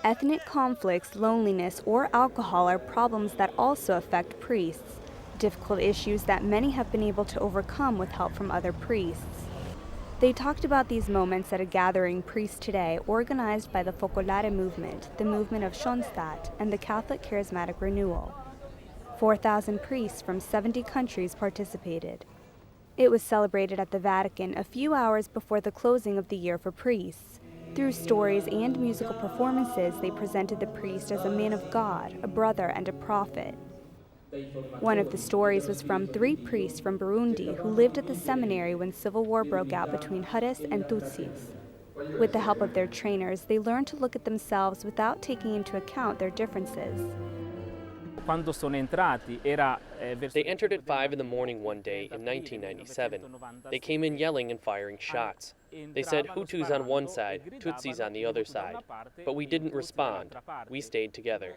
Ethnic conflicts, loneliness, or alcohol are problems that also affect priests, difficult issues that many have been able to overcome with help from other priests. They talked about these moments at a gathering Priests Today organized by the Focolare movement, the movement of Schoenstatt, and the Catholic Charismatic Renewal. 4,000 priests from 70 countries participated. It was celebrated at the Vatican a few hours before the closing of the year for priests. Through stories and musical performances, they presented the priest as a man of God, a brother, and a prophet. One of the stories was from 3 priests from Burundi who lived at the seminary when civil war broke out between Hutus and Tutsis. With the help of their trainers, they learned to look at themselves without taking into account their differences. They entered at 5 in the morning one day in 1997. They came in yelling and firing shots. They said Hutus on one side, Tutsis on the other side. But we didn't respond. We stayed together.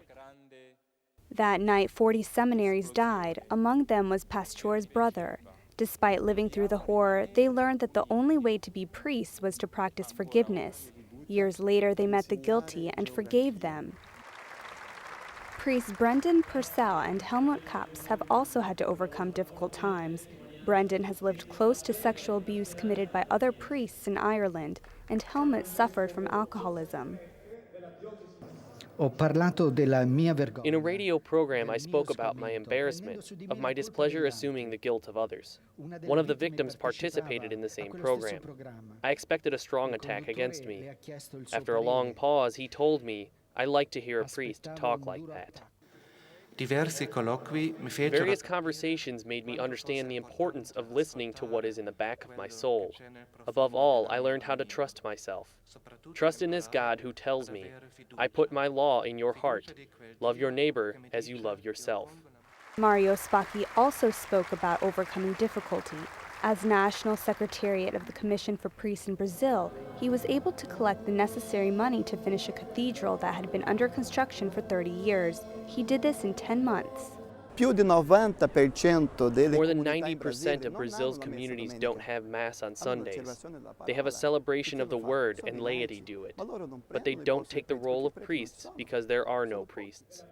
That night, 40 seminaries died. Among them was Pasteur's brother. Despite living through the horror, they learned that the only way to be priests was to practice forgiveness. Years later, they met the guilty and forgave them. Priests Brendan Purcell and Helmut Kaps have also had to overcome difficult times. Brendan has lived close to sexual abuse committed by other priests in Ireland, and Helmut suffered from alcoholism. In a radio program, I spoke about my embarrassment, of my displeasure assuming the guilt of others. One of the victims participated in the same program. I expected a strong attack against me. After a long pause, he told me, "I like to hear a priest talk like that." Various conversations made me understand the importance of listening to what is in the back of my soul. Above all, I learned how to trust myself. Trust in this God who tells me, "I put my law in your heart. Love your neighbor as you love yourself." Mario Spacchi also spoke about overcoming difficulty. As National Secretariat of the Commission for Priests in Brazil, he was able to collect the necessary money to finish a cathedral that had been under construction for 30 years. He did this in 10 months. More than 90% of Brazil's communities don't have Mass on Sundays. They have a celebration of the Word and laity do it, but they don't take the role of priests because there are no priests.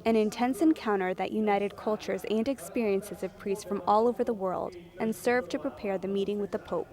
An intense encounter that united cultures and experiences of priests from all over the world and served to prepare the meeting with the Pope.